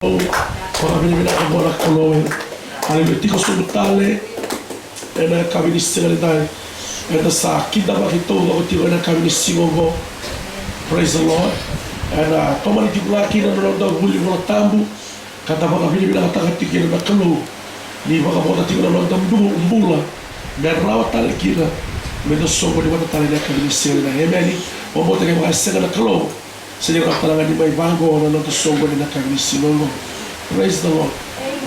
Para venire a buona colore, alle tiko subtale e na kabini dai e da sa kinda ba kito go tiko na kabini singo. Praise the Lord. And toma ni tiko la kina no da buli no tambu kata ba kabini bila kata tiki na kalu ni ba ka bota tiko na da mbula merrawa tal kina me do songo di bota tal na kabini dai emeli o bota ke ba sega na kalu Señor, hasta di mai bango na no songo ni na kabini singo. Praise the Lord.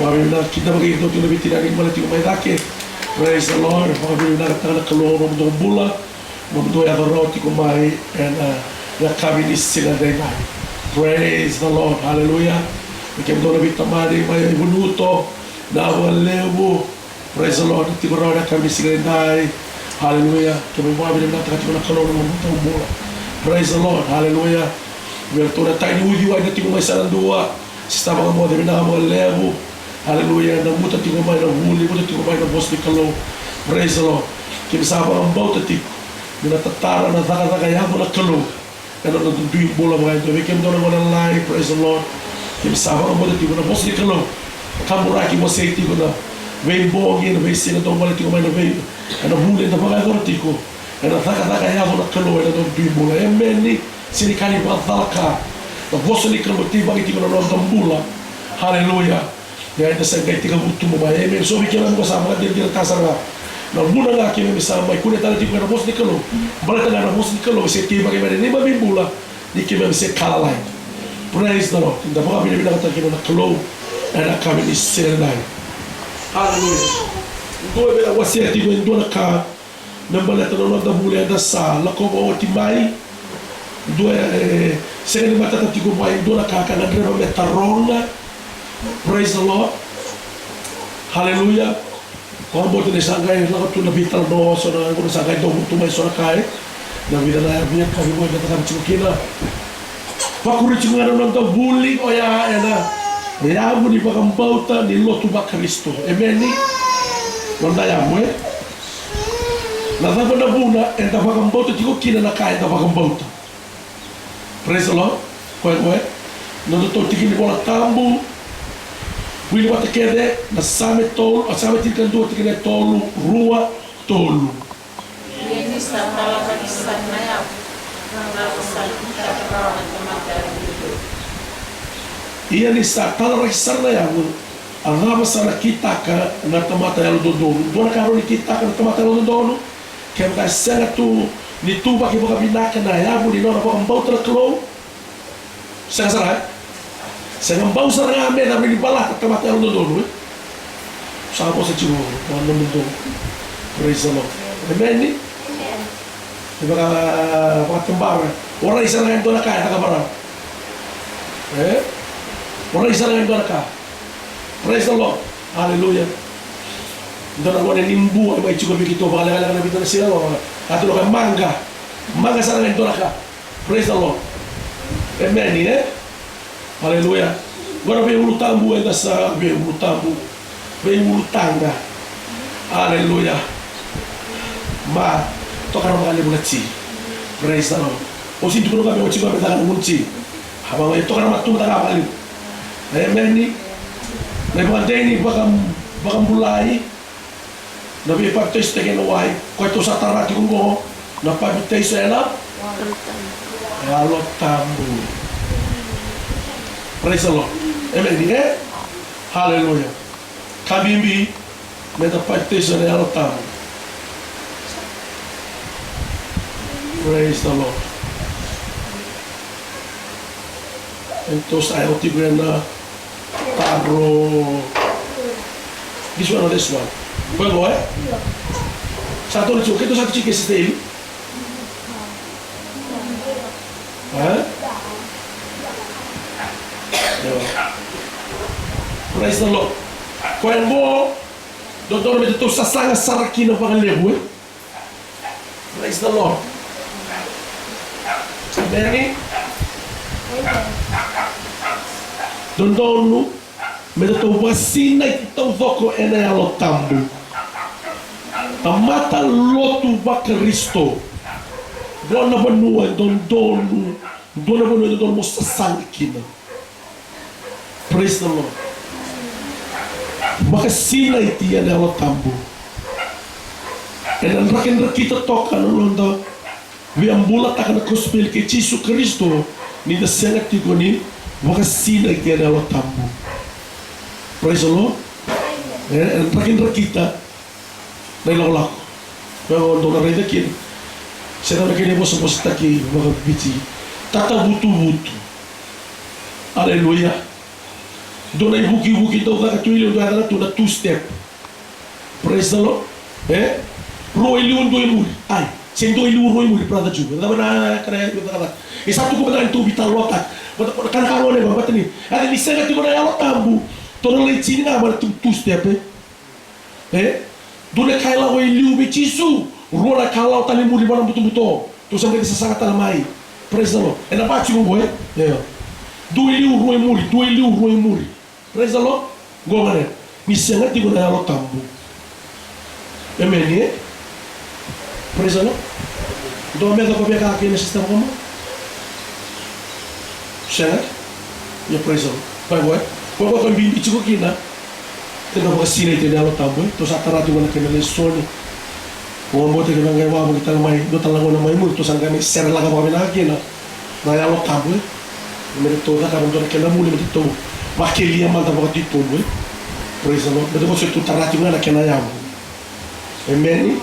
Wabina kita bagi itu tu lebih tidak ingin melihat mai dake. Praise the Lord. Wabina kita nak keluar membuat bula, membuat ya roti kumai and ya kabini singa dai. Praise the Lord. Hallelujah. Kita boleh lebih tamari mai bunuto na walebu. Praise the Lord. Kita boleh kabini singa dai. Hallelujah. Kita boleh kita nak keluar membuat bula. Praise the Lord. Hallelujah. Bertona tayo uyu ay natin may salang dua. Sistema mo din na mo levo. Hallelujah. Na muta tingo may na huli, muta tingo may na boss ni kalo. Praise the Lord. Kimsaba ang bauta tiko. Minatatara na taka ya mo na kalo. Ano na duwi bola mo ito. Mekem do na mo na lai. Praise the Lord. Kimsaba ang bauta tiko na boss ni kalo. Kamuraki mo say tiko na. Vem bogi na vem sina do mo tiko may na vem. Ano huli na mga do tiko. Ano taka ya mo na kalo. Ano do duwi bola. Amen ni. Sini kali bathalka na vosso ni kalmoti bagi tiko na bula. Haleluya. Ya ita sa gai tika butu mo ba eme so bi kila mo sama dia tasara na bula nga kime misama ikune tala tiko na vosso ni kalo balata na vosso ni kalo se ki bagi ni ba bula ni kime se kala lai. Praise the Lord. Inda baka bila kata kino na kalo na kami ni selai. Haleluya. Ndo bela wasia tiko ndo na ka membalata no da bula da sa la ko o timai Sega ni matata tiko mai dona kaka na dreva metaronga. Praise the Lord. Hallelujah. Kau boleh ni sangai lagu tu nabi taldo so na kau sangai do tu mai so na kai. Na vida na biar kau boleh kata kau kina. Pakuri cuma orang tu bully oh ya na. Ya budi pakam bauta ni lotu bak Kristo. Amen ni. Nonda ya mwe. Na tapa na buna enta pakam bauta tiko kina na kai enta pakam bauta. Praise the Lord. Koe. Nando tol tiki ni bola tambu. Wili wate kede na same tolu. A same tiki kandu tiki ni tolu. Rua tolu. Ini santala kani sanaya. Ia ni santala kani sanaya. Arraba sana kitaka na tamata yalo dodono. Dona karo ni kitaka na tamata yalo dodono. Kaya mga senga tu ni tuba ki boka binaka na yabu ni nona boka mbau tala klo senga sarai senga mbau saranga me na ni bala ka mata ro do sa po sa chiwo no mundo. Praise the Lord. Amen ni boka tembara ora isa na ndo na ka ta kabara ora isa na ndo na ka. Praise the Lord. Hallelujah. Ndo na ngone nimbu ay chigo bikito baka la na bitana sila atau lokan mangga sana yang doraka. Praise the Lord. Amen ni Haleluya. Agora vem ulu tambu ainda sa vem ulu tambu. Vem ulu tanga. Haleluya. Ma toka na mga mulati. Praise the Lord. O sinto ko kami o chiba betaka munchi. Haba may toka na matumta ka pali. Amen ni. Na mga deni bakam bulai. Nabi baptis tegen wai ko ito sa tarati ko na baptis ela alo tambu. Praise the Lord. Amen. Hallelujah. Kabimbi me da baptis ela tambu. Praise the Lord. Entonces I want to go na tabro. This one. Poi vuoi? Satu lucu, itu satu ciki setel. Praise the Lord. Kau yang mau, doktor betul sasanga saraki na pangalih. Praise the Lord. Bene. Dondonu. Medo vacina então voko ene alo tambu. Amata lotu ba Kristo. Dona banua don dona banua don mosta sangkina. Praise the Lord. Makasina iti yan ang tambo. E nan rakin kita toka no londo. Vi ambula taka na gospel ke Jesu Kristo ni da sengat ti goni makasina iti yan ang tambo. Praise the Lord. E nan rakin kita na ilawlak. Pero ando na rin akin. Sena na kini mo sa postaki mga biti. Tata butu-butu. Aleluia. Doon ay buki-buki daw kakatuili doon na doon na two-step. Praise the Lord. Roy liun doon muli. Ay, sendo liun roy muli prada juga. Dapat na kaya yung dapat. Isa to ko ba ito bital lokat. Kanakawa na ba ni? Ada ni sengat ko na yalo tambu. Tono lay sini nga ba two-step Doon ay kailangan ko liu be chisu. Roy na kailangan tali muli ba ng buto-buto. To sa mga sasangat talamay. Praise the Lord. E na pa mo boy. Doon liu roy muli. Doon liu roy muli. Praise the Lord. Gomane. Misenga tigo na yalo tambu. Amen. Praise the Lord. Do mega ko beka aqui nesse sistema como? Senga. Ya praise the Lord. Vai boy. Ko ko bimbi tigo kina. Tena ko sine te yalo tambu. To sa tarati ko na kena soni. Ko mo te kena ngai wa mo kita mai do talango na mai mu to sanga ni ser laga ko na aqui na. Na yalo tambu. Merito da karon do kena muli merito. Aquele ia mandar para ti tudo, praise the Lord. Mas você tu tarati ngana kena yamu. Amen.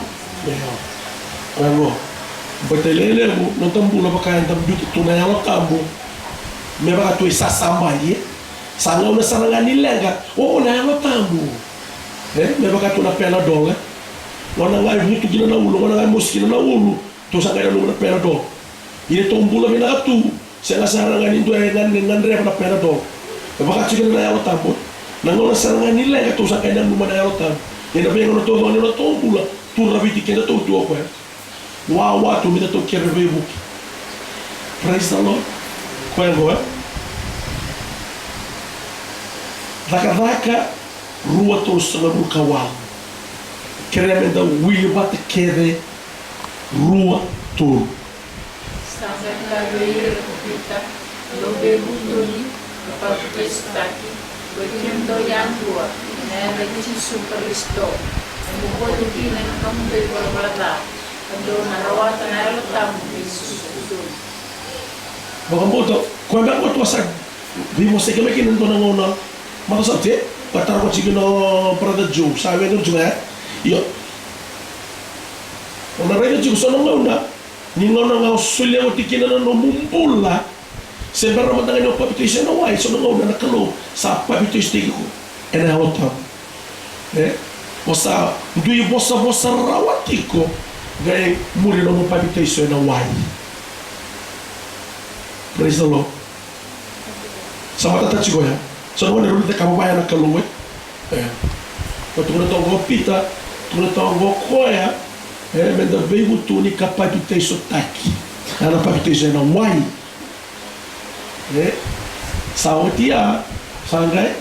Ano? Batelele mo no tambula baka andam duti tu na yalo tambo. Me baka tu isa samba ye. Sanga una saranga ni lenga. O na yalo tambo. Me baka tu na pena dole. Wana ngai mutu gina na ulo, wana ngai moskina na ulo. Tu sanga na na pena dole. Ile tombula mina tu. Sanga saranga ni tu ngan re na pena dole. Baka chikin na yalo tambo. Nangona saranga ni lenga tu sanga na luma na yalo tambo. Ina vengono todo no tombula. Tu rabiti kenda tu tu ko. Wow, tu mita tu kere vebu. Praise the Lord. Kwego Daka rua tu sama ruka wal. Keremenda wili bat kere rua tu. Sanga veio kita lobe butoni papestaki. Berkendo yang dua. Na Yesu Kristo. Buko tu kina kamu berbalada. Ando narawatan na tamu Yesus Kristo. Baka mo to, kung ba ko to sa vimo se keme kinan to nangona. Makasabte, patara ko chikin no prada jo, sabi no jo Yo. Ona rega jo so nangona. Ni ngona nga usulia mo tikinan no mumpula. Sembara matanga no papitisya no wai so nangona nakalo sa papitisya ko. Ena hotam. Bossa, dui bossa rawatiko. Gai muri no papitisya no wai. Praise the Lord. Sama tata chico ya. So no ne rulite kababayan na kaluwe. Ko tu to go pita, tu to go koya. Menda veio tu ni papitisya taki. Ana papitisya no wai. Sautia, sangai.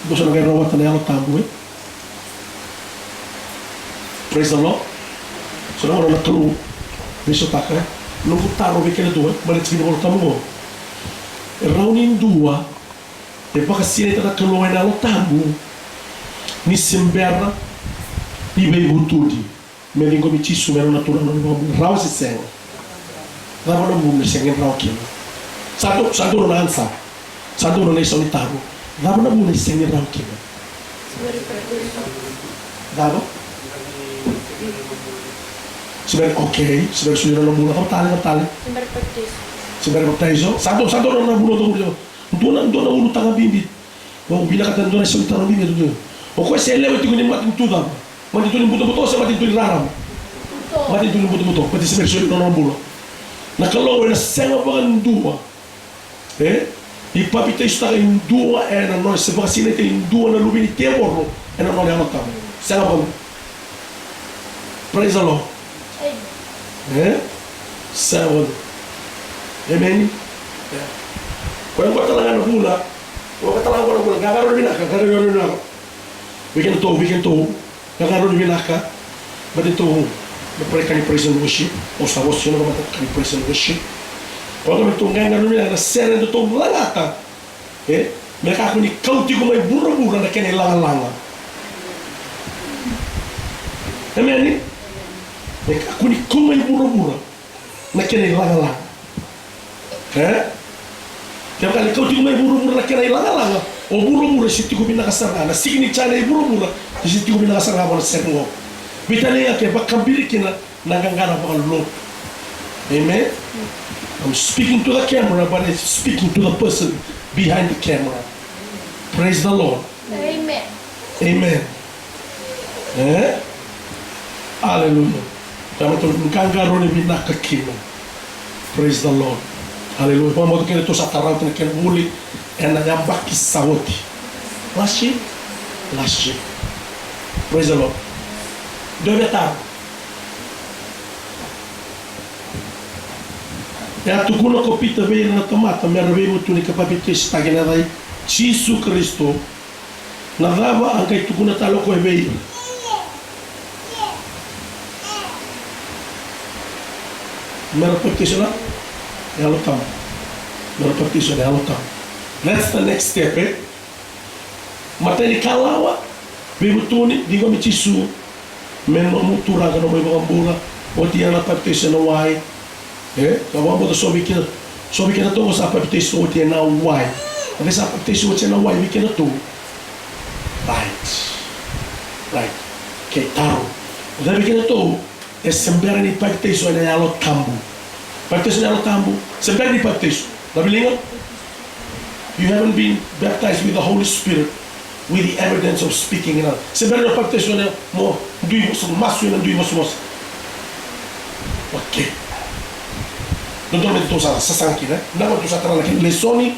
Dosa na gaya rawatan na tambo Praise the Lord. So na na tulu. Biso taka. Nunggu taro bekele dua, balik sini kalau tamu. Raunin dua, depois sini tata tulu na lo tambo. Ni sembera, ni bei butudi. Melingo mitisu mero natural no rau se senga. Rau no mundo senga rau kino. Satu no ansa. Satu no leso ni taro. Rau no mundo senga rau kino. Dado? Sebenarnya oke, sebenarnya sudah dalam bulan tali. Sebenarnya baptizo. Satu orang bulan tu. Dona ulu tanga bimbi. Wah bila kata dona sel tanga bimbi tu. Oke saya lewat tu ni mati tu dah. Mati tu ni buto saya mati tu ni raram. Mati tu ni buto. Mati sebenarnya sudah dalam bulan. Nak kalau ada senga bagan dua. Ipapita está em dua na nós se vacina tem dua na lubini tempo na nós ela tá. Senga bagan. Praise the Lord. Sábado. Amen. Kung ko talaga na bula, kung ko talaga na bula, kakaroon din ako. Weekend to, kakaroon din ako. Ba't ito, napare ka ni praise and worship, o sa was yun naman ka ni praise and worship. Waka me tong nganga numi na seren do tong langata. Mereka aku ni kau tigo mai bura-bura na kene langa-langa. Amen ni? Mereka aku ni kau mai bura-bura na kene langa-langa. Tiap kali kau tigo mai bura-bura na kene langa-langa, o bura-bura si tigo bina kasarga na signi chana bura-bura si tigo bina kasarga na sengo. Bitale ke bakambiri kina nangangana bakal lot. Amen. I'm speaking to the camera, but I'm speaking to the person behind the camera. Praise the Lord. Amen. Amen. Hallelujah. Praise the Lord. Hallelujah. Vamos que tu satarau tem que muli é na yambaki saúde. Lashi. Praise the Lord. Deve estar. E a tukuna kopita veio na tomata, me arrevei muito ni kapapite stagna dai Jesus Cristo. Na dava anche tukuna talo ko veio. Me repetition é a luta. Me repetition é a luta. That's the next step. Mateni kalawa veio tuni digo me Jesus. Me no mutura no me bambura. O dia na repetition no why. Kalau kita sobi kita tu masa apa kita sobi kita na why, ada siapa kita sobi kita na why kita tu, right, kita tahu, tapi kita tu, sembilan ni pak kita sobi na alo tambu, pak kita sobi na alo tambu, sembilan ni pak kita sobi, tapi lihat, you haven't been baptized with the Holy Spirit, with the evidence of speaking in others. Sembilan ni pak kita sobi na mo dui masuk na dui masuk, okay. Normalmente tu usa sasanki, né? Não tu usa aquela lesoni,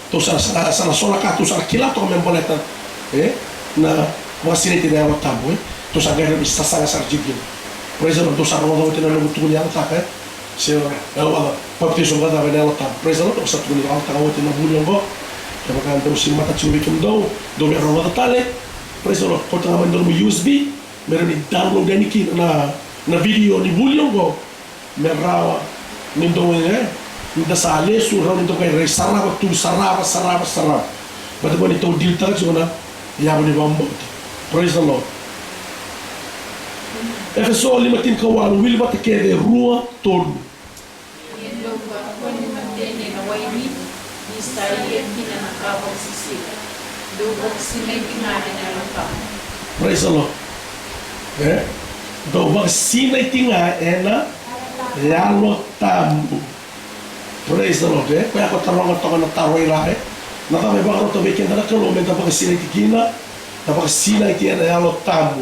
tu usa essa sola cá, tu usa aquilo tu como boleta, na vacinete dela tabu, tu usa guerra de sasanga sarjigin. Por exemplo, tu usa roda outra no tudo ela tá, se eu baptizo agora vai nela tá. Por exemplo, tu usa tudo ela tá outra na bulongo, que vai cantar o sim mata chuva que mudou, do meu roda tale. Por exemplo, tu tá mandando no USB, mas me download aqui na vídeo ni bulongo, me rawa Minto minta sale surau minto kai rai sarava tu sarava. Bata bani tau dil tak sona ya bani bambo. Praise the Lord. Efeso 5 kawalu wil bata kede rua todo. Yendo kwa ni matene na waini ni saia kina na kawa sisila. Do vaccine tingane na lapa. Praise the Lord. Do vaccine tinga ena Yalo tambu. Praise the Lord. Kaya ako tarong ito na taroy lahe. Nakame ba ito weekend na kalo men tapos sila itikina. Tapos sila itina yalo tambu.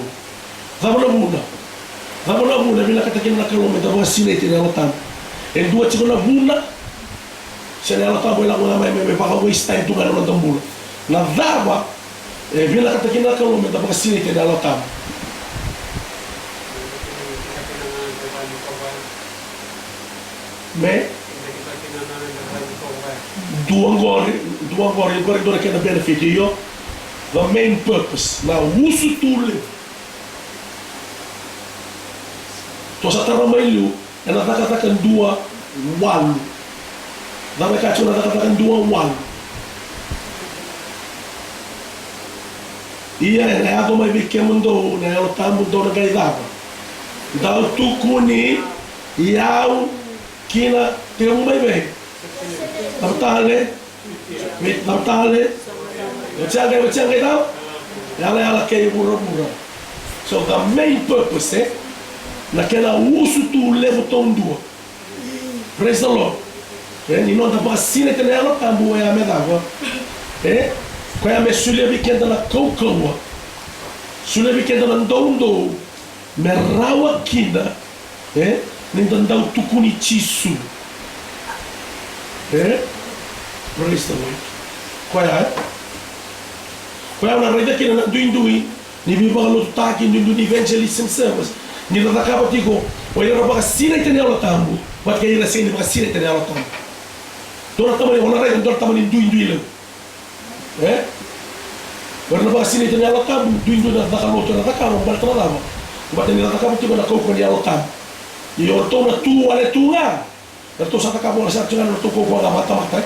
Damo na muna bila katakin na kalo men tapos sila itina yalo tambu. En dua chiko na muna. Sila yalo tambu ilang muna may baka waste time tu gano'n ng tambula. Na dama bila katakin na kalo men tapos sila itina yalo tambu. Me dua agora que é da benefit io the main purpose na uso tule to sa tara mailu e na takatakan dua walu da me kacho na takatakan dua walu ia e na ado mai bike mundo na elo tambu do na gaidava dal tukuni iau Kina tinggal mai bem. Namtale, Wacang tau? Ela quer mura. So the main purpose naquela uso tu leva tão dua. Praise the Lord. Ni não dá vacina que nela tambu é a medagua. Qual é a messulha biquenda na caucaua? Sulha biquenda na dondo. Merawa kina. Nindandau tukuni chisu. Praise the Lord. Qual é? Qual é a rede que na duindui? Ni biba lo taki ni evangelism service. Ni na nakapa tigo. O ira ba sina itenela tambu. Wat kay ira sina ba sina itenela tambu. Dona tamani ona rede dona tamani duindui le. Warna ba sina itenela tambu duindui na nakalo to na nakalo ba traba. Ba tenela nakapa tigo na koko ni alo tambu. E eu estou na tua, olha tua. Erto sa takabo sa tungan erto ko ko mata.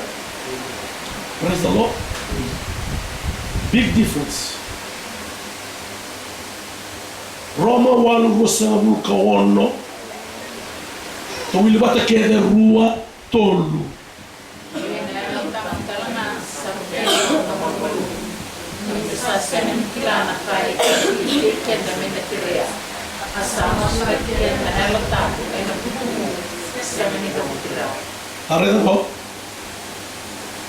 Praise the Lord. Big difference. Roma walu rosabu kawono. To wili bata kede rua tolu. Sa semen kilana kai kenda meneterea asama meneterea na elota ena putu semen ito kutira Arre ko.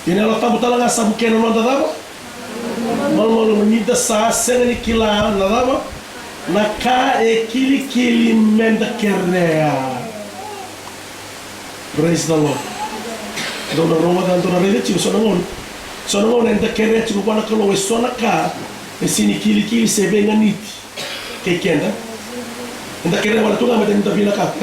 Ina lota butala nga sabu kena no daba. Mal nida sa semen kila na daba. Na ka e kili menda kerea. Praise the Lord. Dona Roma tanto na rede ci sono non. Sono non enda kerea ci buona kalo e sona ka e sini kili se venga niti. Che kenda. Enda kerea wala tunga meta nita vila ka,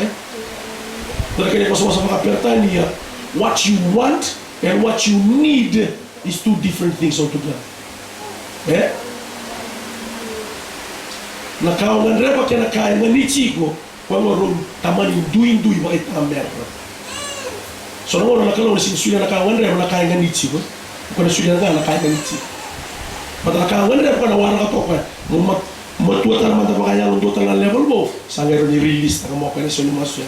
Dona kerea ko sama kapertania. What you want and what you need is two different things altogether. Na kau nganreba ke na kaya nganichiko kwa ngoro tamani ndui wa ita merda. So ngoro na kalo sin suya na kau nganreba na kaya nganichiko. Kwa suya na kaya nganichiko. Pada na kau nganreba kwa na wara ka to kwa mo tua tala manta pakaya lo total level bo sangero ni release ta mo kwa so ni masu.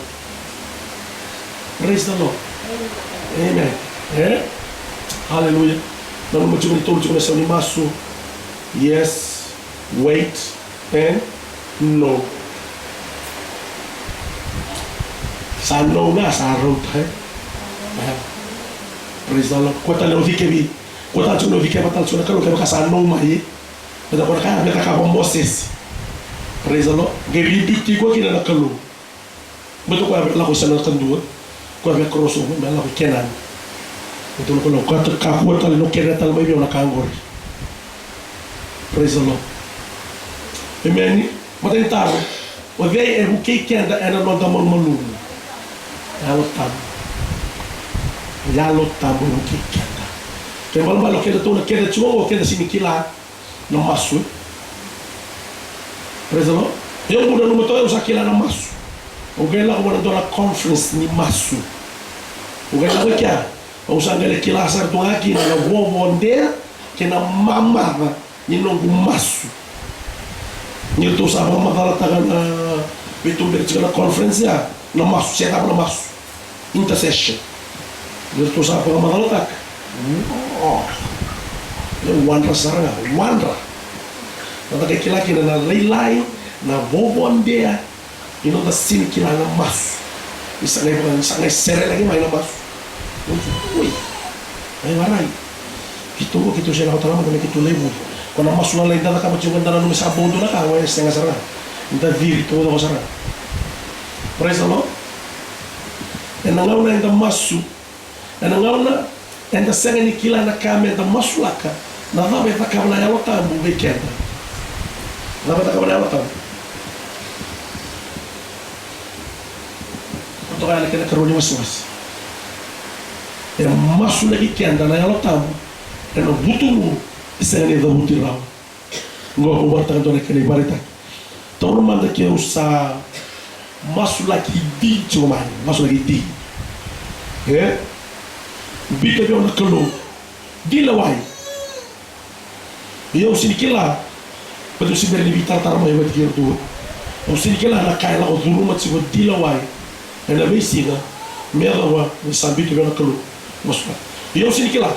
Praise the Lord. Amen. Hallelujah. Namo mo chukuni tolu chukuni so ni masu. Yes. Wait. And no. Sa no na sa road Praise the Lord. Kota le ovike bi. Kota chuno ovike batal chuna kalo ke sa no mai. Pada kora ka meta ka Moses. Praise the Lord. Geri dukti ko kina na kalo. Beto ko la ko sa na kandu. Ko be kroso me la ko kenan. Beto ko lo ka ka ko tal no kera tal mai bi na kangor. Praise the Lord. Amen. Mata intaro. O vei e buke kenda ena no da malu. Ya lo tabu buke kenda. Ke mal kenda to na kenda chuo o kenda sinikila no masu. Praise the Lord. Eu muda no motor usa aquela na masu. O gela ko na conference ni masu. O gela ko kya. O usa ngale kila sa to aqui na vovo onde que na mama ni no masu. Nito sa mga makalatagan na bitong direksyon na conference ya na masu, set up na masu intercession. Nito sa mga makalatag wandra saranga wandra natakikilaki na nalaylay na bobondea ino na sinikila na masu isa ngay sere lagi may na masu uy ay waray kito siya na katalama na kito level. Kung ang mas nalay na nakamat yung ganda na nung sa bondo na ka, wala siya nga sarang. Hindi virito na ko sarang. Praise the Lord. E nangaw na yung masu. E nangaw na, yung senga ni kila na kame yung masu laka, na dapat na kama na yalotan mo weekend. Dapat na kama na yalotan. Ito kaya na kinakaroon yung mas. E masu lagi kenda na yalotan mo, e no buto mo, isa ni da butirao ngo ko barta do nek ni barita to no manda ke usa masula ki di chumai masula ki di bita be on kalo di la wai yo sinikila padu si berli vitar tar mai wat kier tu o sinikila na kai la o dulu mat si di la wai ena be siga mera ni sambito be on kalo masula yo sinikila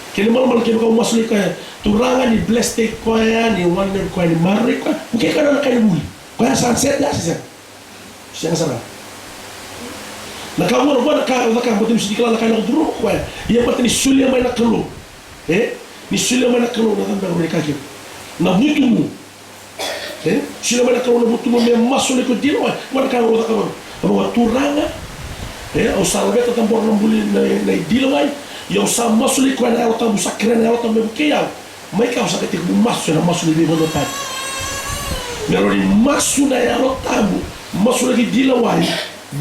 kini mal kini kau masuk ke turangan ni blessed koya ni wonder koya ni marri koya mungkin kan nak kini buli koya sunset dah siang sana nak kau mau buat nak betul mesti kalau nak kau dulu koya ia berarti ni sulia main nak keluh ni sulia main nak keluh nak tambah mereka kiri nak butuh sulia main nak keluh nak butuh memang masuk ke dia mana kau nak kau apa turangan o salve tu tambor nombuli na dilawai eu sa masuli ko na ela tabu sakre na ela tabu ke ya mai ka sa ke bu masu na masuli be bono ta mero ni masu na ela tabu masuli ki dilawai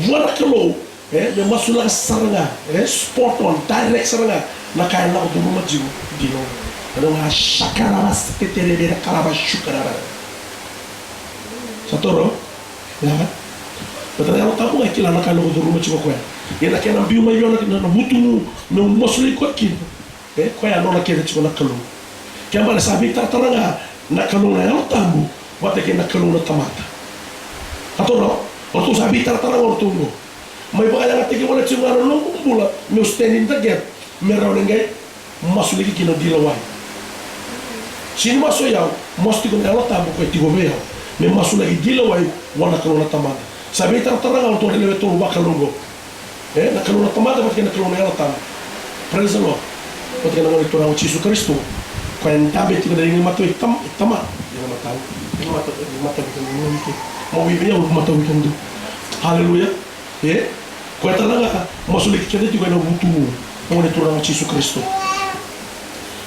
buat kelo me masula saranga spot on direct saranga na ka ela ko bu majigo dilo ada nga shakara mas ke tele be kala ba shukara satoro ya Bata ela tabu ai kila nakalo ko ruma chiko kwa. Ina kena biu mai yona na butu no mosuli ko kino. Kwa ya nona kena chiko nakalo. Kamba na sabi taranga nakalo na ela tabu, bata ke nakalo na tamata. Atoro, o tu sabi taranga o tungo. Mai baka yang teke wala chiko na no kumbula, me standing the gap, me raune ngai masuli ki kino dilawai. Sini maso yao, mosti ko ela tabu ko tigo veo. Me masuli ki dilawai wana kalo na tamata. Sabi taranga o to lewe to bakalongo. Nakalo na tamata bata ke nakalo na ela tabu. Praise the Lord. Porque não é o Jesus Cristo. Quando está bem, ele não matou, ele tama. Ele matou, mau viver eu matou o mundo. Aleluia. Quando está lá, mas o que ele diz não muito, não é o Jesus Cristo.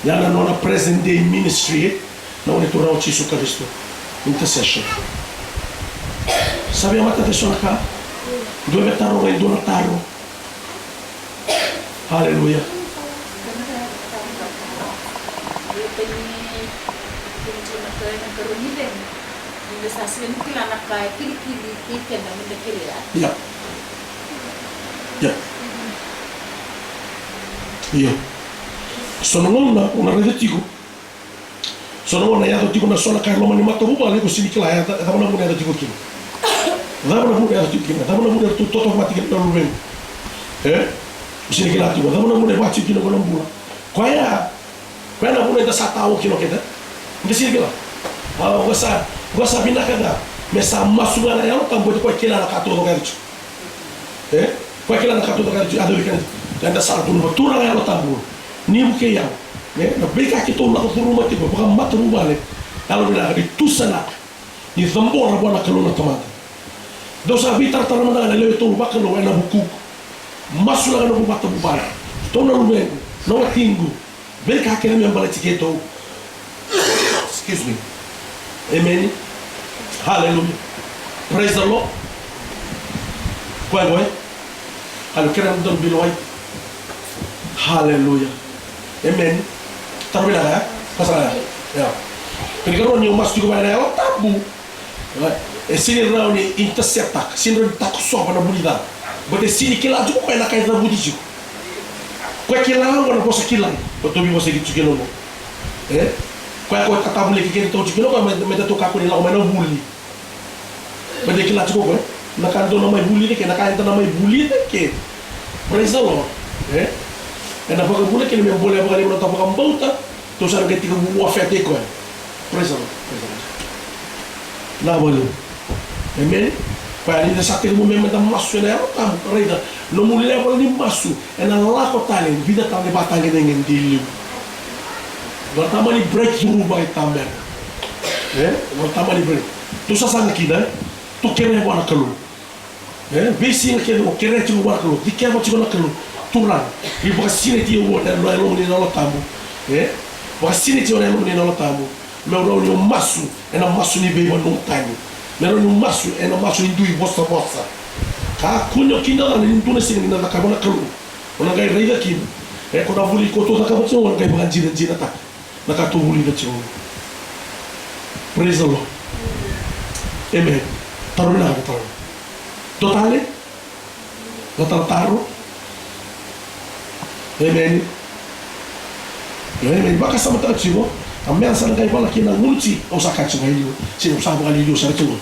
Já na present day ministry, não é o Jesus Cristo. Intercession. Sabe a mata de sua cá? Dove tarro e dona tarro. Aleluia. Yeah. Yeah. Yeah. Sono una rete tico. Sono una yato tico na sola Carlo mani mato buba le così che la da una moneta tico kino. Da una moneta tico kino, da una moneta tutto automaticamente per lui. Così che la tico, da una moneta baci kino con bula. Qual a moneta satao kino keda? Così che la. Gosta bina kada. Mesa masuga na ela tambo kwa kila na kato do garchu. Kwa kila na kato do garchu ado kan. Anda sala tu no tura ela tambo. Ni buke ya. Na beka ki to na ko ruma tipo ba matru bale. Alo bila di tusana. Ni zambora bona kalona tamata. Dosa bitar taramana na lewe to bakalo na buku. Masula na bubata bubala. To na lube no tingu. Beka ki na me bala tiketo. Excuse me. Amen. Hallelujah. Praise the Lord. Qual é? Alô, queremos dar bilhões. Hallelujah. Amen. Termina ya? Pasal ya. Perikara ni umas juga mana ya? Tabu. Sini rau ni intercept. Sini rau tak sopa na bulida. Bade sini kila juga kau nak kait na budi juga. Kau kila orang nak posa kila. Betul bi posa gitu kilo. Kau kata boleh kikir tahu juga kau meda tu kaku ni lau mana bully. Bade kila juga kau. Nak kan tu nama bully ni ke? Nak kan tu nama bully ni ke? Praise the Lord. Na pag bully ke ni may bully apa kali mana tahu kau bauta. Tu sana kita tiga buah fete kau. Praise the Lord. Nah boleh. Amen. Kau ni dah satu ilmu memang dah masuk ni. Tahu kerana no mulai apa ni masuk. Ena lah kau talent. Vida talent batang dengan dia. Pertama ni breakthrough by tamer. Pertama ni break. Tu sasang kita, tu kena buat nak keluar. Besi nak kena, kena cuma buat keluar. Di kena cuma nak keluar. Turun. Ibu kasih ni dia buat dan lalu ni nolak tamu. Kasih ni dia lalu ni nolak tamu. Mereka ni masuk, enak masuk ni beba nong tamu. Mereka ni masuk, enak masuk ni dui bossa. Kau kunyo kina lah ni tu nasi ni nak kamu nak keluar. Orang kaya raya kini. Kau nak buli kotor nak kamu cuma orang kaya bahan jina tak. Nakatubuli na cuma. Praise the Lord. Amen. Taruh na ako taruh. Totale? Taruh. Amen. Amen. Baka sama tayo cimo. Ang mensa na kayo pala kinanguti. O sa katsa ngayon. Sino sa mga liyo sa cimo.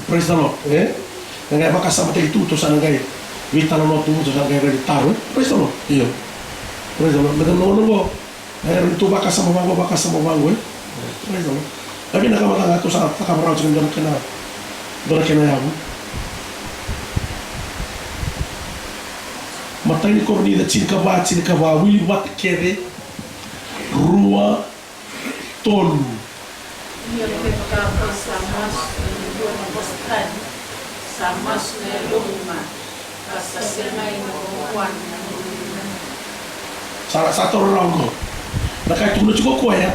Praise the Lord. Nangay baka sama tayo ituto sa nangay. Wita na mo tumuto sa nangay ready taruh. Praise the Lord. Iyo. Praise the Lord. Madam mo. Itu baka sama bango. Praise the Lord. Tapi nakamata nga ito sa takamaraw sa doon kena yabu. Matay ni Cornida cinka ba wili wat kere rua tolu. Satu orang ko. Nakaitumno juga ko ya.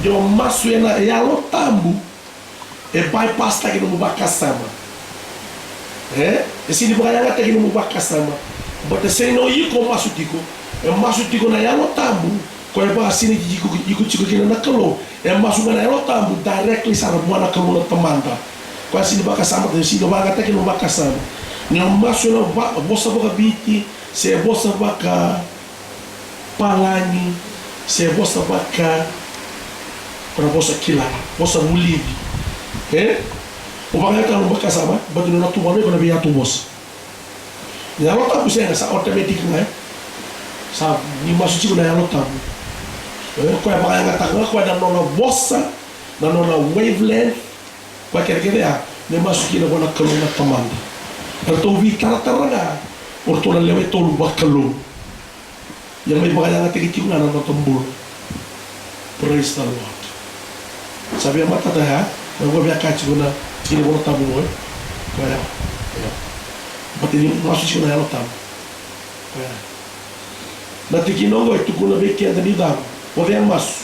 Yo masu ena yalo tambu e bypass tagi no mubakasama. Esse ni bugaya tagi no mubakasama. But se no yiko masu tiko. E masu tiko na yalo tambu. Ko e ba sini yiko tiko kina nakalo. E masu na yalo tambu directly sa buana kalo na tamanda. Ko sini bakasama de sini baga tagi no mubakasama. Nga masu na bosa baka biti, se bosa baka palani, se bosa baka para bosa kila, bosa mulivi. O baka ta no baka sama, batu no tu bano bana biya tu bosa. Ya lo tabu se sa automatic ngai. Sa ni masu chiku na ya lo tabu. Ko ya baka nga tanga ko da no bosa, na no wavelength, ko kere ya, ne masu kila bona kalona tamanda. Erto vi tara-tara orto na lewe tolu bakalo. Yang may baka nga tikitiu nga na tambul. Praise the Lord. Sabi ang mata tayo, nagwabiya kachi ko na kini ko na tabu mo. Kaya, pati ni masu ko na yan tabu. Kaya, natikinongo ito ko na beki ang danidam. Wadi ang masu.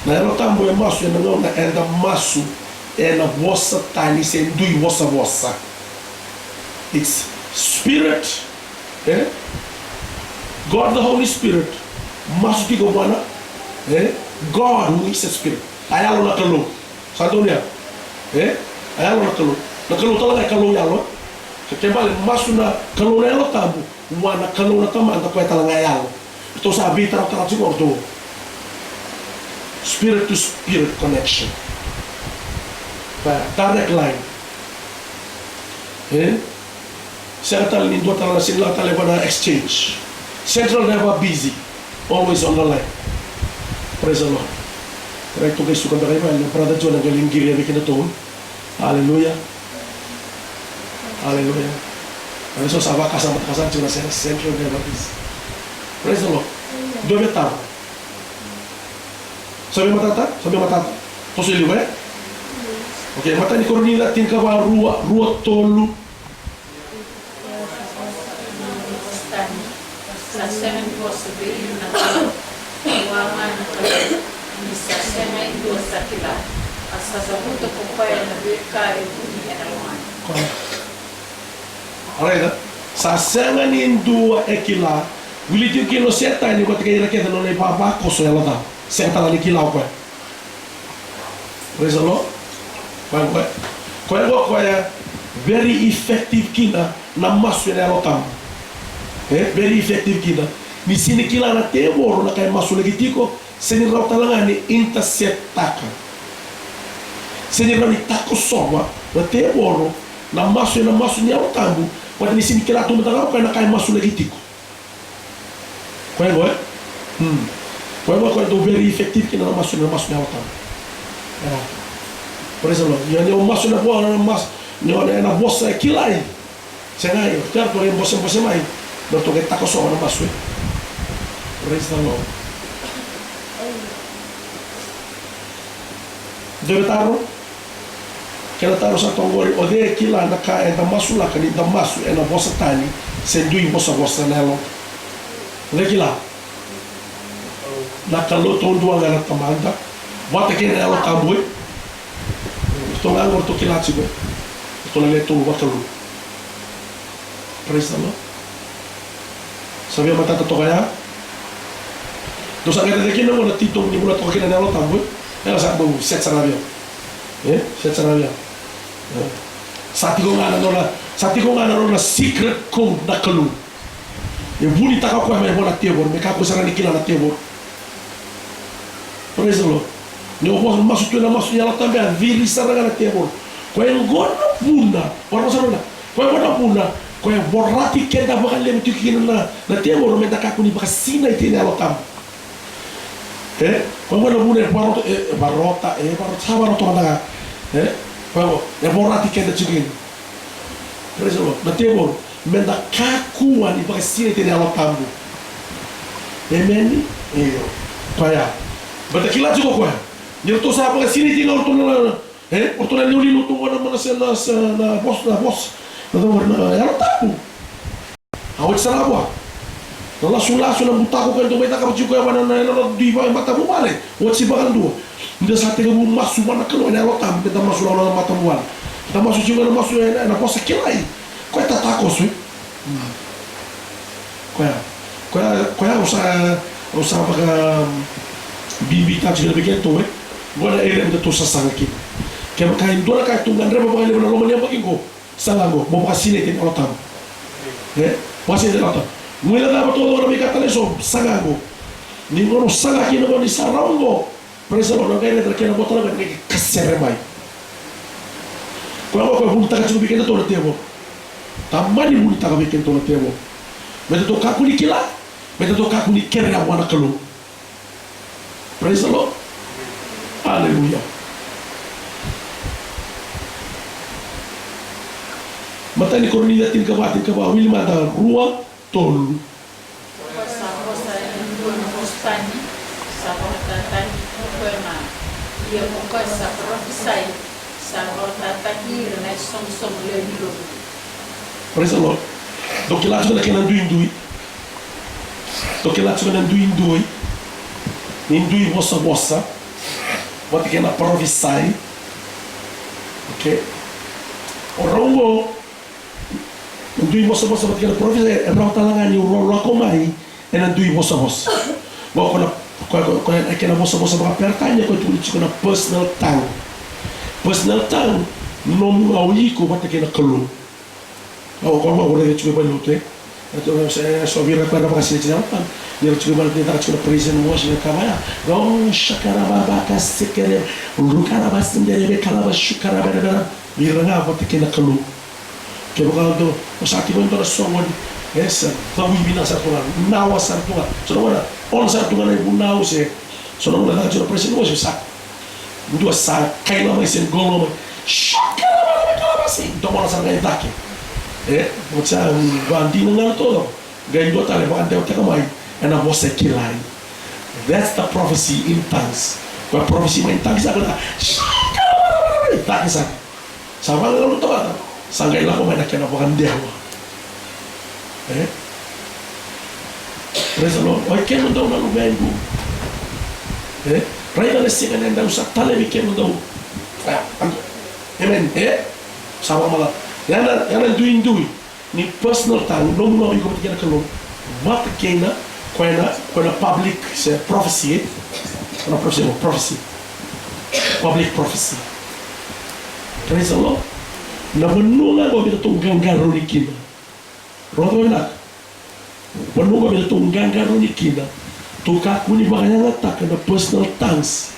Na yan tabu yung masu, yan na enda masu. É na vossa tani sendui vossa. It's spirit, God the Holy Spirit. Mas tigo bwana, God who is a spirit. Ayalo na kalu, sa dunia, ayalo na kalu talaga kalu yalo. Kembali masu na kalu na yalo tabu, wana kalu na tama anda kweta lang ayalo. Ito sabi tara siguro to. Spirit to spirit connection. Direct line. Saya kata ni dua tangan sila kata lepas exchange. Central never busy, always on the line. Praise the Lord. Kaya ito guys sukan tayo man. Prada John ang galing giri ang bikin ito. Hallelujah. Hallelujah. Ano so sawa kasama cuma central never busy. Praise the Lord. Dua meter. Sabi matata. Posili ba? Okay, mata ni Cornila tingka ba rua tolu. Sa semen ko sabihin na waman ni sa semen ko sa kila. Asa sa buto ko kaya na bika ibuni na naman. Alright, sa semen indua ekila, wili tiu kilo seta ni ko tika kita no le baba ko so yala da. Seta la kila ko. Praise the Lord. Kaya very effective kina na masu na lotam. Very effective kina. Ni sini kila na temoro na kay masu lagi tiko seni rauta lang ni interceptaka. Seni rani tako sowa na temoro na masu niya lotambu. Pwede ni sini kila tumataga kay na kay masu lagi tiko. Kaya do very effective kina na masu niya lotambu. Por exemplo, eu não maço na boa, não maço, não é na bolsa aqui lá, você não é, claro, por exemplo, você mais, não tô que tá com só na maço, praise the Lord. Deve estar, que ela tá no santo agora, o de aqui lá na cá é da maço lá, que da maço é na bolsa tani, sendo em bolsa nela, olha aqui lá, na calor todo o agora tomada, bota aqui nela tá boi. Ito nga orto kilatsi ko. Ito lang ito wakalu. Praise the Lord. Sabi ang matatato kaya? Doon sa kaya na mo na titong ni mula ito kakinanalo tamboy. Kaya sa mo, set sa rabia. Set sa rabia. Sati ko nga na na secret code na kalu. Yung bunita ka ko may mo na tibor. May kapusara ni kila na tibor. Praise the Lord. Nyo ko masuk na masuk yala também a viri saranga na tebor. Ko en gona puna, para sa na. Ko en gona puna, ko en borrati kenda bakal le mtu kina na tebor me taka kuni bakasina itene alo tam. Ko en gona puna barota manda. Ko en borrati kenda chikin. Preso na tebor me da kakuan bakasina itene alo tam. Amen. Ko ya. Bata kila juga ko. Nyo sa apa sini tinggal orto na liuli luto na mana na boss na ya tapu awit sa labwa na sulaso na buta ko kanto may takap ko ya na di ba mata mo male wat si bakan do nda sa tega bu masu mana kalo na lotam beta masu na mata mo wala ta masu ci na masu na boss kilai ko ta takos ko ya usa baka bibi tá tirando pequeno to agora ele ainda tô sassando aqui Kaya kain dua kaya tunggan reba baka lima na loman niya pakingo. Salango, mo baka sinetin olotam. Baka sinetin olotam. Ngila na ba todo na may kataleso, sangago. Ni ngono sangaki na ba ni sarango. Praise the Lord, kaya na kaya na bota na kaya kaseremay. Kung ako bunta ka chubi kaya to na tebo. Tamani bunta ka bikin to na tebo. Meta to kakuni kila, meta to kakuni kere ya wana kalu. Praise the Lord. Hallelujah. Mata ni kornia tin kawa wili mata rua tolu. Kosa ndugu bustani sabota tani kwema iyo kosa prophesy sabota tani na som le bilo. Praise the Lord. Donc là tu connais ndui. Donc là tu connais ndui. Ndui bossa. What can prophesy? Okay. Orongo ndui bossa what can prophesy? É para estar lá no rolo comai. É ndui bossa. Bom quando aquela bossa para pertanya quando tu diz na personal tongue. Personal tongue não aulico what can kalu. Como agora eu tive banho ontem, então só vi para para se dizer ontem, eu tive banho ontem para prison wash na cama, não chacaraba casekere, rucaraba sindere calaba chucaraba viranga vou ter que na calu, que eu vou o sati vou entrar só onde essa, então vi na sartunga, nawa sartunga, só não era, on sartunga na bunau se, só não era na prison wash sa, dua sa, kaila mais sem golo, chacaraba calaba assim, então vamos lá na daqui. Macam bandi nengar todo. Gaya dua tali bahkan dia tak main. And I was a kilai. That's the prophecy in tongues. Kalau prophecy main tongues aku dah. Tak kisah. Sama kalau tu apa? Sanggai lah main nak kena bahkan dia. Praise the Lord. Oi kena tahu nak lupa ibu. Raya dah siapa yang dah usah tali bikin tahu. Amen. Sama malah. Yana dui ni personal tongue no iko tikena kalom what kena kwena public se prophecy public prophecy. Praise the Lord. Na menunga go bita tunggang garuni kina rodo na menunga bita tunggang garuni kina tuka kuni makanya ngata na personal tongues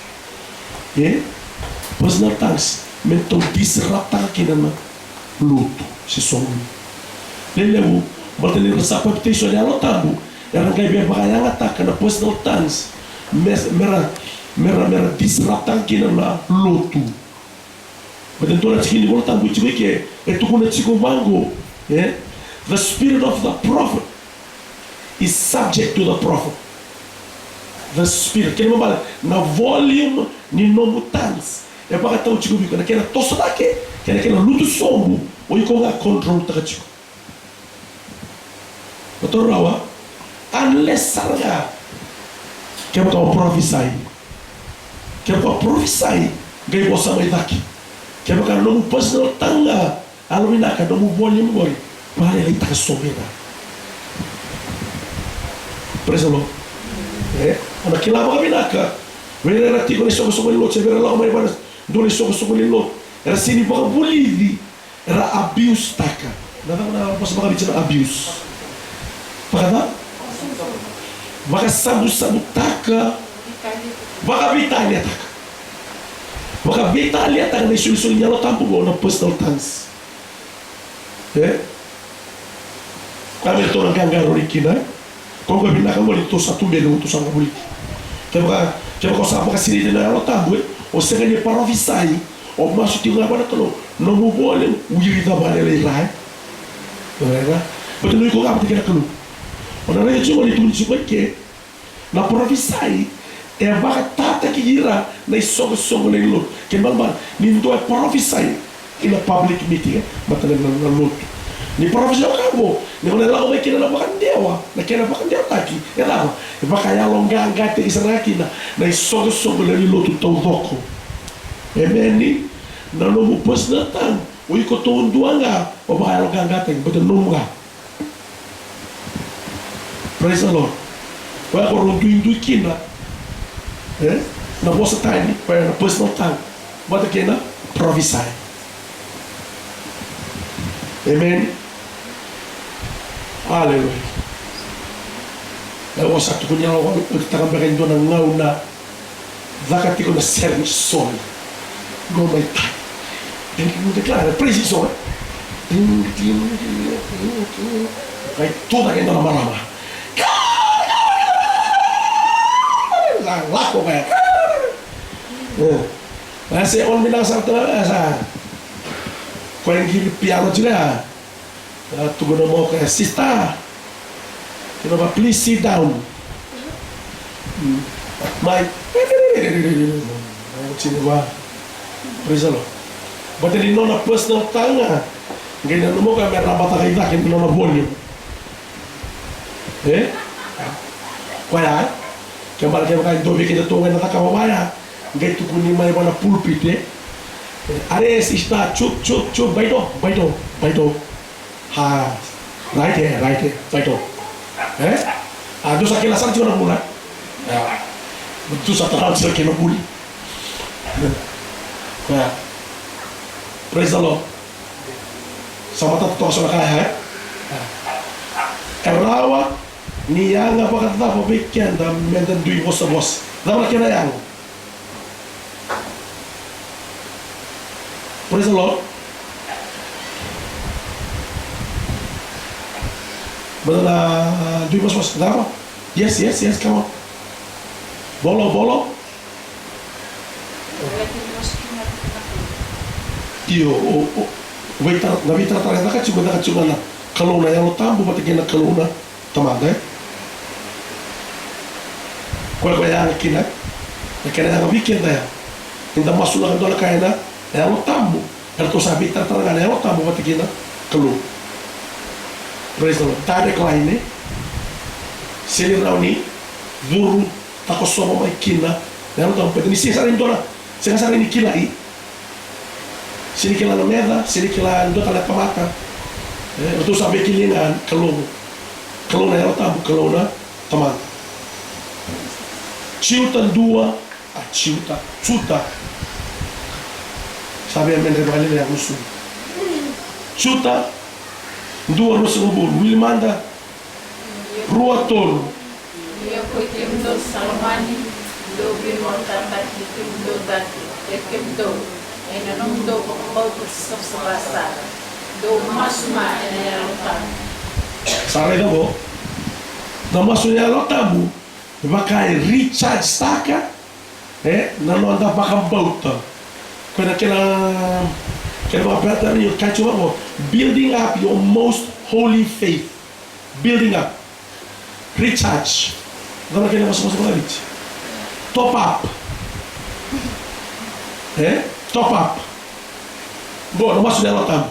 personal tongues mental disrupta kina na luto si songo lelewu batele rasa petition ya lotabu ya ngai be bakaya ngata na personal tongues mera disrupta kina na luto batele tola chini volta bu chike etu kuna chiko mango the spirit of the prophet is subject to the prophet. The spirit kene mabala na volume ni no tongues e baka tau chiko biko na kena toso dake kena luto sombo o iko nga control taka chiko betul rawa unless sarga kena kau prophesy gai bosa mai daki kena kau no personal tanga alumina ka no volume gori pare ai taka somena. Praise the Lord. Ana kilaba kabinaka vera rati ko ni soko lo vera la mai bana dole soko ni lo era sini baka bulidi era abuse taka na posso baka bicara abuse baka baka sabu taka baka vitalia taka na isul niya lo tampo go na personal tongues kami to nang gangaro rikina kung gabi na kamo dito sa tumelo to sa buliti kaya ko sa kasi nila na tabu o sa kanya parofisay o masuti nga ba na talo no mo boleh uji da ba le rai vera betul ko ka pati kalo ona na yo ni tunji ko ke na parofisay e ba tata ki gira na isogo le lo ke balba ni ndo parofisay in a public meeting matala na lot ni profesor kabo ni wala la ko kina na bakan dewa na kina bakan dewa taki era e baka ya longa ngate isaraki na isogo le lotu to doko e meni na no mo pos na tan o iko to nduanga o baka ya longa ngate betul nunga. Praise the Lord. Wa ko rondu indu kina na bosa tani pa na personal tan bota kina prophesy. Amen. Hallelujah. Eu sa tu kunya o ta ka beren do na ngauna zakati ko na serni sol go mai ta en que declara preciso vai toda que na marama lá ko vai ese on bilang sa ko en gil piano juga tu gonna mo ka sista. You know, but please sit down. My praise the Lord. But then non a personal tanga. Ganyan mo ka may rabata kay dak non a volume. Kaya kaya kaya dobi kita tu na takamaya. Gay tu kuni may bana pulpit Ares está chup baito. Ha, right here, baito. Dosa aquela sarti na mula. Dosa tarantila que na muli. Praise the Lord. Sama tak tosa na kaya. Karawa ni yang apa kata apa bikin dan menden dui bos. Dah kena yang. Praise the Lord. Betul dui bos. Dah apa? Yes, come on. Bolo. Iyo, Nabi ternyata kan cuma na kalau na yang lo tambu mati kena kalau na tamada. Kau yang kena yang bikin dah. Indah masuk lagi dola kaya na yang lo tambu. Kalau tu sabi ternyata yang lo tambu mati kena kalau. Praise the Lord. Tadi kau ini, sini rauni, buru takut sama mai kina. Yang lo tambu peti ni sini dola, sini ni kilai. Sini kila na merda, sini kila ndo tala pamata. Tu sabe kilingan kalau na ela tabu kalau na taman. Ciuta dua, ciuta. Sabe a mendre vale ya musu. Ciuta dua musu bul, will manda rua toro. Yo koitemdo Salmani, do bimonta takitemdo dati, ekemdo. Ena não do bau sabasa do masuma ena lotabu sabe da bo da masuma ena lotabu vai Richard Staka não anda para bauta quando aquela aperta ali o cachorro building up your most holy faith building up recharge dá aquele masuma ali top up top up. Bom, não posso dela tam.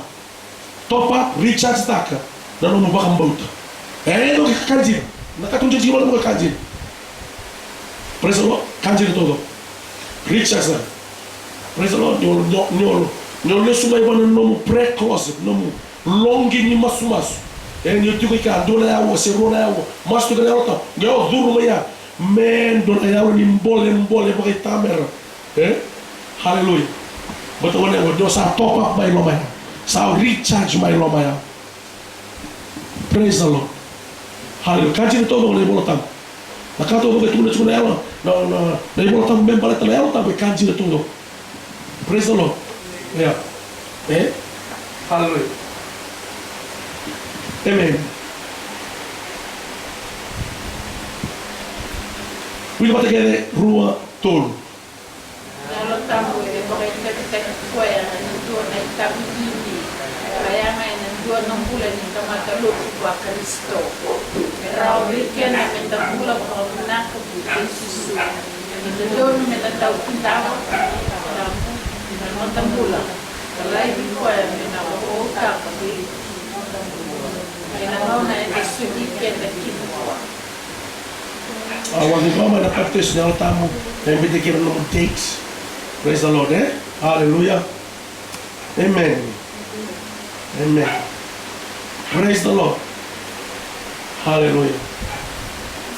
Top up, recharge taka. Não vai cambuta. Não que kanji. Não tá com gente mal não kanji. Praise the Lord, kanji todo. Recharge. Praise the Lord, não sumai bana não precoce, não longi ni masumasu. Eu digo que a dona é o serona é o. Mas tu ganha outra. Eu duro meia. Men dona é o ni mbole porque tá merda. Hallelujah. Betul mana yang dosa top up by lomaya, sa recharge by lomaya. Praise the Lord. Hallelujah. Kaji itu orang boleh tam. Nak kata orang itu cuma ela, na boleh tam bem balik ela tapi kaji itu. Praise the Lord. Ya. Hallelujah. Amen. Bila mata kene rua tol. Kalau tamu ini boleh kita kuaya nanti na tamu ini, kaya may nanti 6 bulan kita matalog kwa Kristo. Pero weekend na may tabula ko na ko Yesus. Ito doon may tataw kintawa. Na tabula. Kalay di ko ay nakuha ka pili. Ay nangaw na ito sugikin na kinuha. Awag ikaw man nakaptes niya tamu. Kaya bitikiran ng takes. Praise the Lord, Hallelujah. Amen. Praise the Lord. Hallelujah.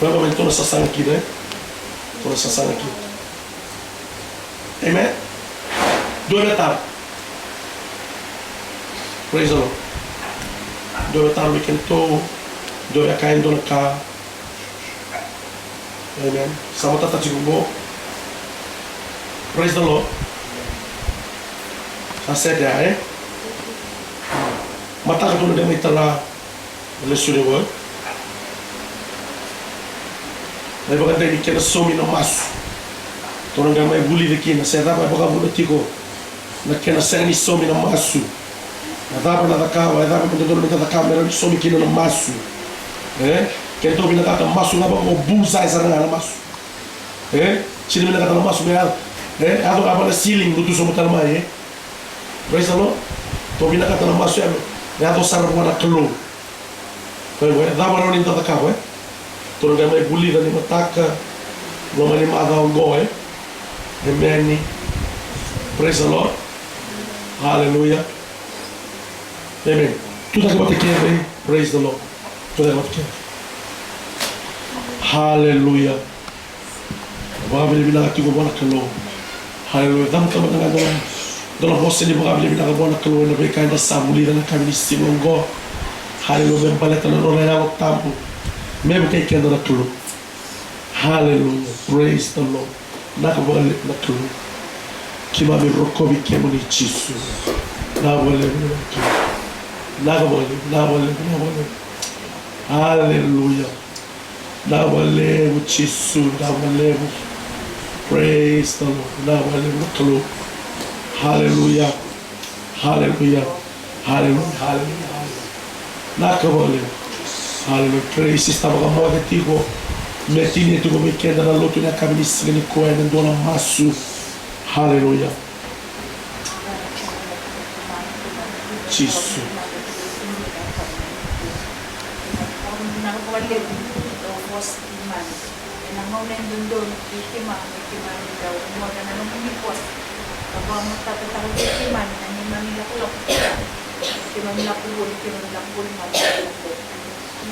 Vamos ver toda essa sangue aqui, né? Toda essa sangue aqui. Amen. 2 detalhes. Praise the Lord. Dove taru weekend to, dove kain dona ka. Amen. Sama tata chikubo. Praise the Lord. I said that, eh? Mataka dona de mitala. Let's do the word. May baka tayo kaya na somi na masu. Torang may buli de kina. Saya dapat baka buda tiko. Na kaya na saya ni somi na masu. Na dapat na takawa. Na dapat na takawa. Meron ni somi kina na masu. Kaya to binakata masu nga baka buzay sa nga na masu. Sino binakata na masu. Ato ka pa na ceiling. Luto sa mutal may. Praise the Lord. To binakata na masu. Ato sarap na kalo. Dapat na rin tatakawa. Torang may buli na ni mataka. Mga ni maagaw go. Amen. Praise the Lord. Hallelujah. Amen. Tudo que bate aqui, praise the Lord. Tudo que bate aqui. Hallelujah. Baka bilibila ka tigo bona kalo. Hallelujah. Dam ka matanga doon. Doon ang boss ni baka bilibila ka bona kalo na beka na sabuli na kami ni Simongo. Hallelujah. Baleta na ron na ako tampo. Maybe kay kaya na kalo. Hallelujah. Praise the Lord. Nakabalik na kalo. Kimami rokobi kemo ni Jisu. Nakabalik. Hallelujah. Nakabalik Jisu. Nakabalik. Praise the Lord. Nakabalik na kalo. Hallelujah. Hallelujah. Nakabalik. Hallelujah. Praise estava com a moda tipo metini tu come che da lotto na cabeça ni ko en dona masu. Hallelujah. Jesus.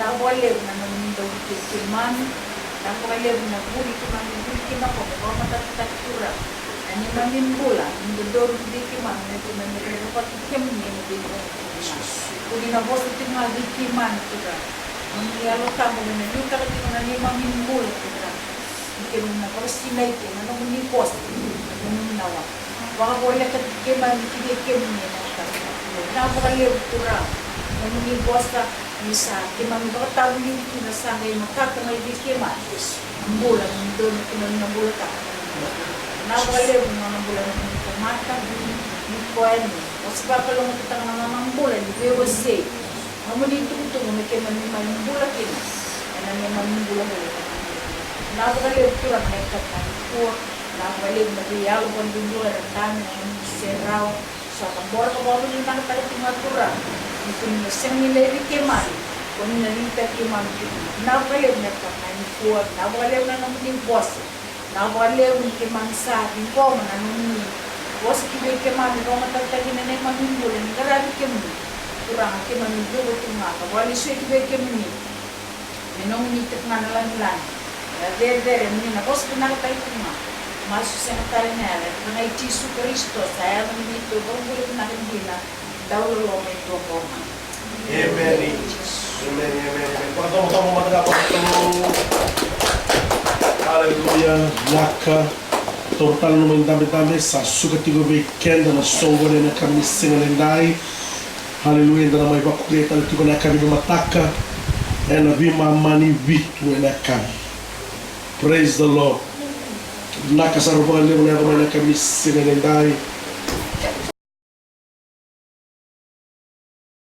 Nakualew na namin daw kiman, nakualew na buli kiman ako, kung matatatura, ani mamin bula, hindi daw hindi kiman, hindi man nagkaroon kim ni hindi daw kiman. Kung inabos ito nga di kiman, tura, ang niyalo ka mo na yung karating na ni mamin bula, tura, hindi mo na sinay ko, ano mo ni post, ano mo nawa. Baka wala ka kiman, hindi kim ni nakualew, tura, ano ni posta, Misa, kimang baktaw yung kinasangay makakangay di kiman. Ang bulan, doon ng bulan ka. Nakakaliw ng bulan ng kumata, yung kuwan. Kasi papalong kita ng mga bulan, di ba say, ang muli tutong, may kiman yung bulan kinas. Ano naman yung bulan ulit. Nakakaliw ito lang, may katangpo. Nakakaliw, mag-iyalo ko ang bulan, ang dami ng seraw. Sa tambor ka ba yung nakatalit yung atura. Kung nasang nila kiman, kung nalinta kiman, nawalew na kakain po, nawalew na naman yung boss, nawalew yung kiman sa akin po, mananong ni boss, kibay kiman, kung matatagin na yung mamimbulan, karami kiman, kurang kiman yung dugo ito nga, kawali siya kibay kiman ni, minong nitik nga nalang, dere, minina, boss, pinakatay ito nga, maso sa natari na yan, mga Jisu Kristo, saya naman dito, kung bulit na rin dila, Amen. Tamo mataga pa Hallelujah. Laka. Total naman dami sa sugati ko weekend na songo na kami singalendai. Hallelujah. Na may bakulitan ko na kami mataka. And we mani vitu na kami. Praise the Lord. Nakasarupan na kami singalendai.